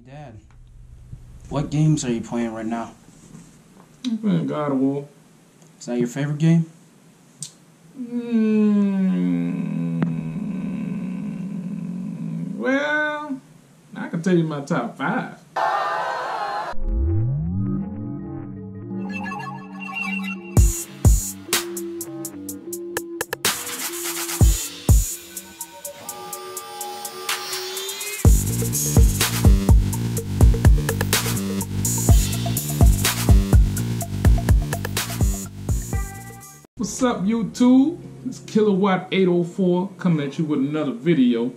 Dad, what games are you playing right now? I'm playing God of War. Is that your favorite game? Well, I can tell you my top 5. What's up, YouTube? It's KillaWatt 804 coming at you with another video.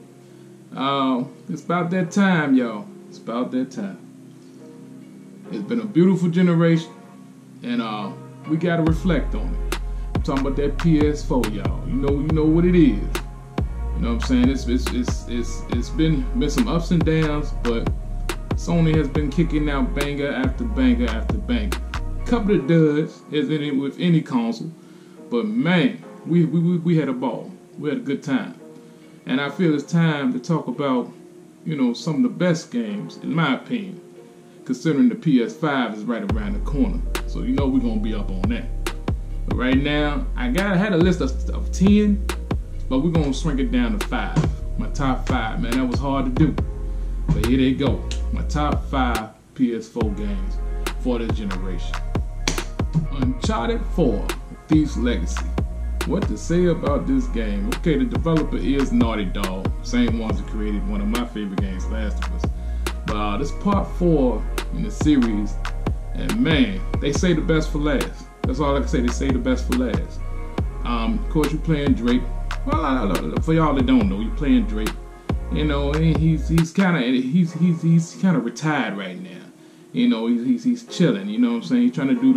It's about that time, y'all. It's about that time. It's been a beautiful generation, and we gotta reflect on it. I'm talking about that PS4, y'all. You know what it is. You know what I'm saying? It's been some ups and downs, but Sony has been kicking out banger after banger after banger. Couple of duds, as in with any console. But man, we had a ball. We had a good time. And I feel it's time to talk about, some of the best games, in my opinion, considering the PS5 is right around the corner. So we're gonna be up on that. But right now, I had a list of 10, but we're gonna shrink it down to 5. My top 5, man, that was hard to do. But here they go. My top 5 PS4 games for this generation. Uncharted 4. Thief's Legacy. What to say about this game? Okay, the developer is Naughty Dog, same ones that created one of my favorite games, Last of Us. But this part 4 in the series, and man, they say the best for last. That's all I can say. They say the best for last. Of course, you're playing Drake. Well, for y'all that don't know, you're playing Drake. And he's kind of retired right now. He's chilling. You know what I'm saying? He's trying to do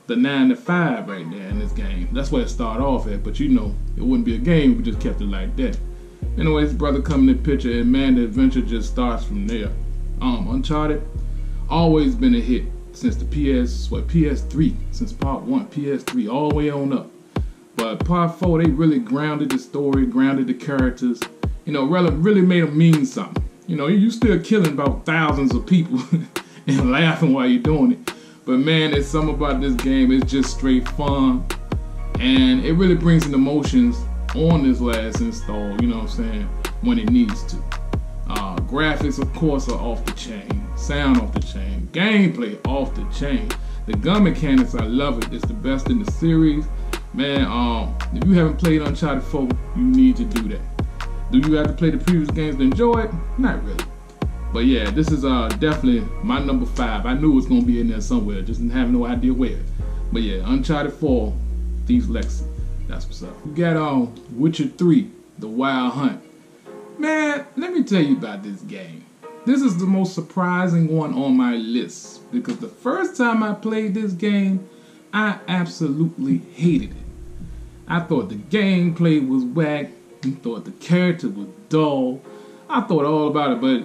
the 9 to 5 right there in this game. That's where it started off at, but it wouldn't be a game if we just kept it like that. Anyway, his brother come in the picture, and man, the adventure just starts from there. Uncharted, always been a hit since the PS3, since part 1, PS3, all the way on up. But part 4, they really grounded the story, grounded the characters, really made them mean something. You still killing about thousands of people and laughing while you're doing it. But man, there's something about this game. It's just straight fun, and it really brings in emotions on this last install, when it needs to. Graphics, of course, are off the chain. Sound off the chain. Gameplay off the chain. The gun mechanics, I love it. It's the best in the series. Man, if you haven't played Uncharted 4, you need to do that. Do you have to play the previous games to enjoy it? Not really. But yeah, this is definitely my number 5. I knew it was going to be in there somewhere, just didn't have no idea where. But yeah, Uncharted 4, Thief's Legacy. That's what's up. We got Witcher 3, The Wild Hunt. Man, let me tell you about this game. This is the most surprising one on my list, because the first time I played this game, I absolutely hated it. I thought the gameplay was whack. I thought the character was dull. I thought all about it, but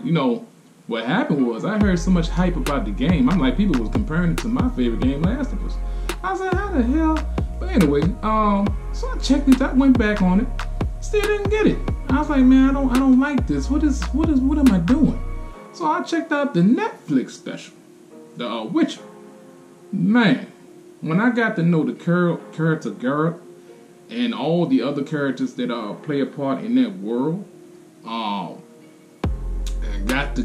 what happened was I heard so much hype about the game. I'm like, people was comparing it to my favorite game, Last of Us. I was like, how the hell? But anyway, so I checked it. I went back on it. Still didn't get it. I was like, man, I don't like this. What am I doing? So I checked out the Netflix special, The Witcher. Man, when I got to know the character Geralt and all the other characters that play a part in that world,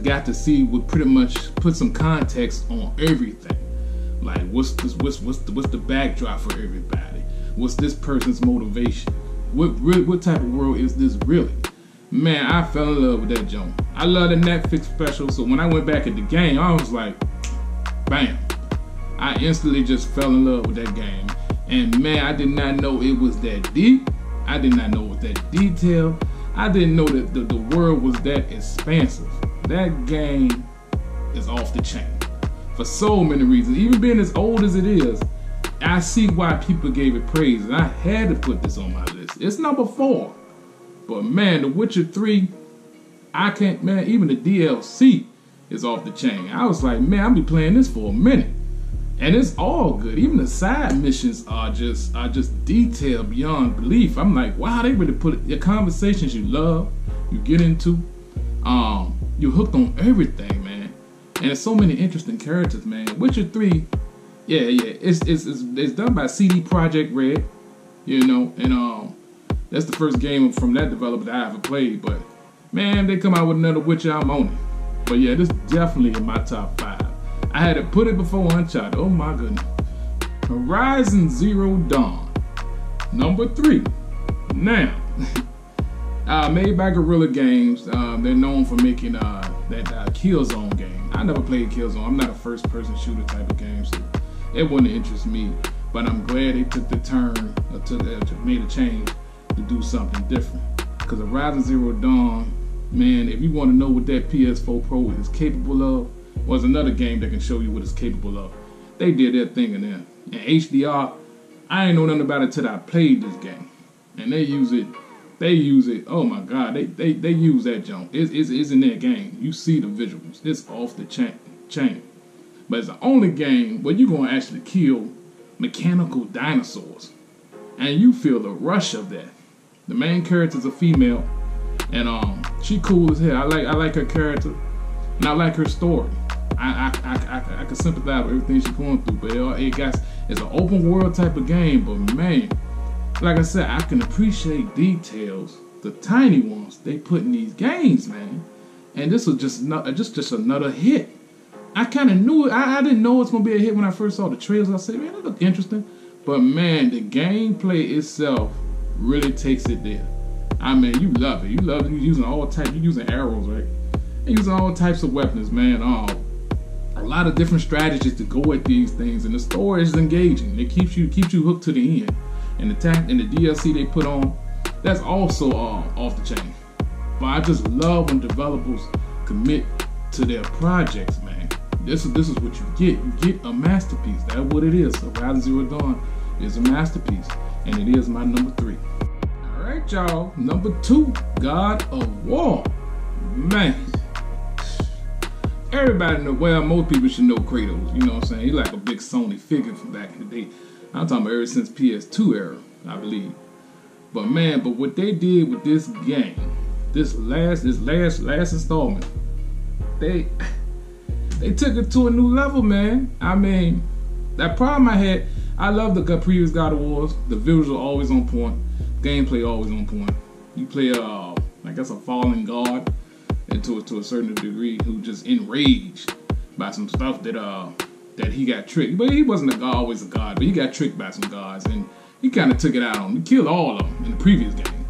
got to see, would pretty much put some context on everything. Like what's the backdrop for everybody? What's this person's motivation? What type of world is this really? Man, I fell in love with that joint. I love the Netflix special, so when I went back at the game, I was like, bam. I instantly just fell in love with that game. And man, I did not know it was that deep. I did not know it was that detailed. I didn't know that the world was that expansive. That game is off the chain for so many reasons. Even being as old as it is, I see why people gave it praise, and I had to put this on my list. It's number 4. But man, The Witcher 3, I can't, man, even the DLC is off the chain. I was like, man, I'll be playing this for a minute. And it's all good. Even the side missions are just detailed beyond belief. I'm like, wow, they really put it. Your conversations you love, you get into, you're hooked on everything, man. And there's so many interesting characters, man. Witcher 3, yeah, it's done by CD Projekt Red, you know, and that's the first game from that developer that I ever played. But man, they come out with another Witcher, I'm on it. But yeah, this is definitely in my top 5. I had to put it before Uncharted. Oh my goodness. Horizon Zero Dawn, number 3. Now, made by Guerrilla Games. They're known for making that Killzone game. I never played Killzone. I'm not a first-person shooter type of game, so it wouldn't interest me. But I'm glad they took the turn, made a change to do something different. Because Horizon Zero Dawn, man, if you want to know what that PS4 Pro is capable of, was another game that can show you what it's capable of. They did their thing in there. And HDR, I ain't know nothing about it till I played this game. And they use it, oh my God, they use that junk. It's in their game. You see the visuals. It's off the chain. But it's the only game where you're going to actually kill mechanical dinosaurs. And you feel the rush of that. The main character's a female. And she cool as hell. I like her character. And I like her story. I can sympathize with everything she's going through. But it's an open world type of game. But man, like I said, I can appreciate details, the tiny ones they put in these games, man. And this was just another hit. I kind of knew it. I didn't know it was going to be a hit when I first saw the trailers. I said, man, that look interesting. But man, the gameplay itself really takes it there. I mean, you love it. You love it. You're using all types. You're using arrows, right? You're using all types of weapons, man. A lot of different strategies to go at these things, and the story is engaging. It keeps you hooked to the end. And the DLC they put on, that's also off the chain. But I just love when developers commit to their projects, man. This is what you get. You get a masterpiece. That's what it is. Horizon Zero Dawn is a masterpiece, and it is my number 3. All right, y'all. Number 2, God of War. Man, everybody know. Well, most people should know Kratos. You know what I'm saying? He's like a big Sony figure from back in the day. I'm talking about ever since PS2 era, I believe. But man, what they did with this game, this last installment, they took it to a new level, man. I mean, that problem I had, I love the previous God of Wars. The visuals are always on point, gameplay always on point. You play I guess a fallen god, and to a certain degree, who just enraged by some stuff that he got tricked. But he wasn't always a god, but he got tricked by some gods, and he kind of took it out on him. He killed all of them in the previous game.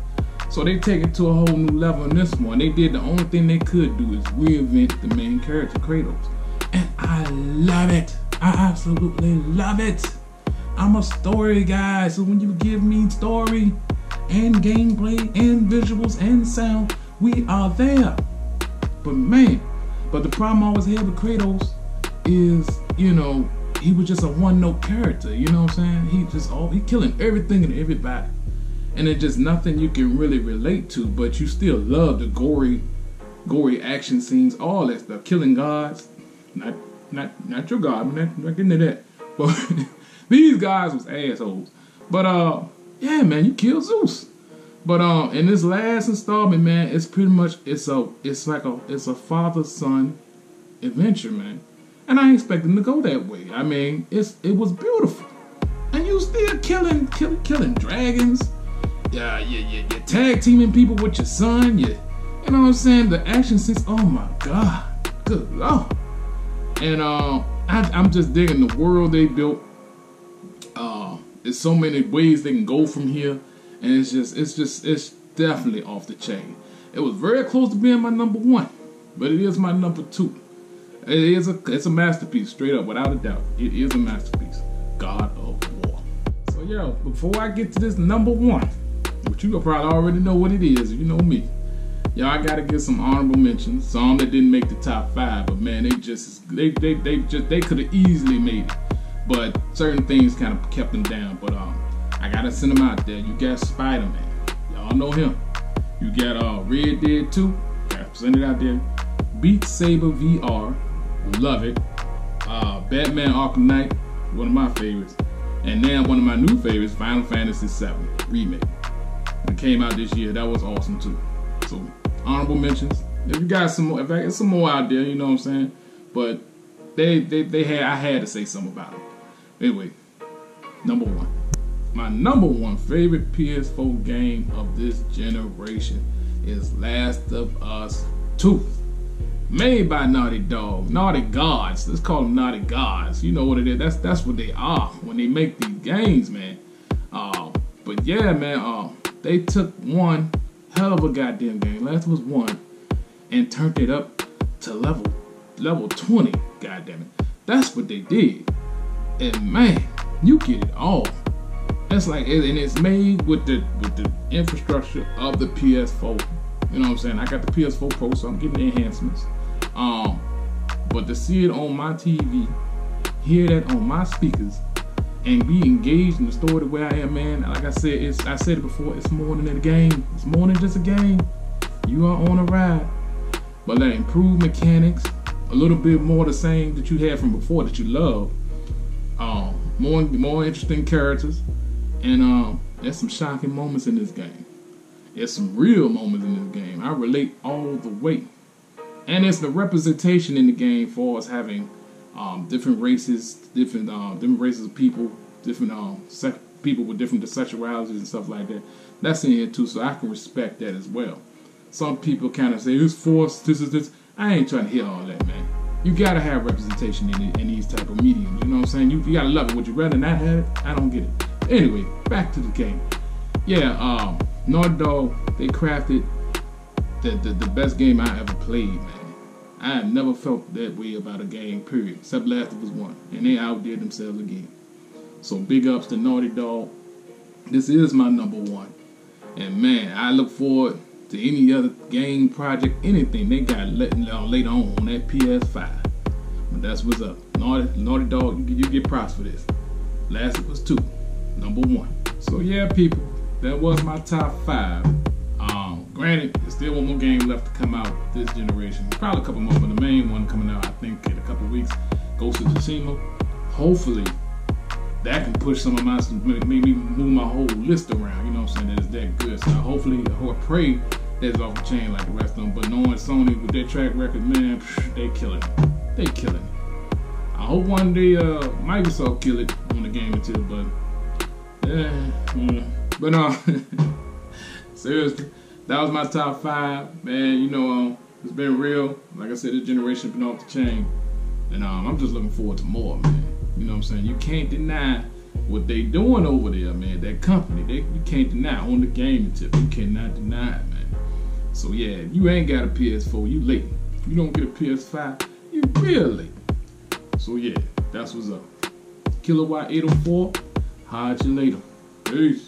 So they take it to a whole new level in this one. They did the only thing they could do is reinvent the main character, Kratos. And I love it. I absolutely love it. I'm a story guy, so when you give me story and gameplay and visuals and sound, we are there. But man, the problem I always had with Kratos is, you know, he was just a one-note character, you know what I'm saying? He killing everything and everybody. And it's just nothing you can really relate to, but you still love the gory action scenes, all that stuff. Killing gods. Not your god, I'm not getting into that. But these guys was assholes. But yeah, man, you killed Zeus. But in this last installment, man, it's pretty much it's a father-son adventure, man. And I ain't expecting to go that way. I mean, it was beautiful. And you still killing dragons. Yeah, you're tag teaming people with your son. You know what I'm saying? The action scenes, oh my God. Good Lord. And I'm just digging the world they built. There's so many ways they can go from here. And it's definitely off the chain. It was very close to being my number 1. But it is my number 2. It's a masterpiece, straight up, without a doubt. It is a masterpiece. God of War. So yo, before I get to this number 1, which you probably already know what it is, you know me. Yo, I gotta give some honorable mentions. Some that didn't make the top 5, but man, they could have easily made it. But certain things kind of kept them down. But I gotta send them out there. You got Spider-Man. Y'all know him. You got Red Dead 2. Gotta send it out there. Beat Saber VR. Love it. Batman Arkham Knight, one of my favorites. And now one of my new favorites, Final Fantasy VII Remake. It came out this year. That was awesome too. So honorable mentions. If you got some more, if there's some more out there, you know what I'm saying, But I had to say something about them. Anyway, number one. My number one favorite PS4 game of this generation is Last of Us 2. Made by Naughty Dog. Naughty Gods. Let's call them Naughty Gods. You know what it is. That's what they are when they make these games, man. But yeah, man, they took one hell of a goddamn game, Last of Us 1, and turned it up to level 20, goddamn it. That's what they did. And man, you get it all. That's like, and it's made with the infrastructure of the PS4. You know what I'm saying? I got the PS4 Pro, so I'm getting the enhancements. But to see it on my TV, hear that on my speakers, and be engaged in the story the way I am, man. Like I said, I said it before, it's more than a game. It's more than just a game. You are on a ride. But that improved mechanics, a little bit more the same that you had from before that you love. More interesting characters, and there's some shocking moments in this game. There's some real moments in this game. I relate all the way. And it's the representation in the game for us having different races, different races of people, different people with different sexualities and stuff like that. That's in here too, so I can respect that as well. Some people kind of say it's forced, this is this. I ain't trying to hear all that, man. You gotta have representation in these type of mediums. You know what I'm saying? You gotta love it. Would you rather not have it? I don't get it. Anyway, back to the game. Yeah, Naughty Dog, they crafted the best game I ever played, man. I have never felt that way about a game, period. Except Last of Us 1. And they outdid themselves again. So big ups to Naughty Dog. This is my number one. And man, I look forward to any other game project, anything they got later on that PS5. But that's what's up. Naughty Dog, you get props for this. Last of Us 2, number one. So yeah, people, that was my top 5. Granted, there's still one more game left to come out this generation. Probably a couple more, but the main one coming out, I think, in a couple weeks, Ghost of Tsushima. Hopefully, that can push some of my, maybe move my whole list around. You know what I'm saying? That is that good. So hopefully, I pray that's off the chain like the rest of them. But knowing Sony with their track record, man, they killing it. They killing it. I hope one day Microsoft kill it on the game too. But seriously. That was my top 5, man. You know, it's been real. Like I said, this generation been off the chain, and I'm just looking forward to more, man. You know what I'm saying? You can't deny what they doing over there, man. That company, you can't deny on the gaming tip. You cannot deny it, man. So yeah, if you ain't got a PS4, you late. If you don't get a PS5, you real late. So yeah, that's what's up. KillaWatt 804. Holla at you later. Peace.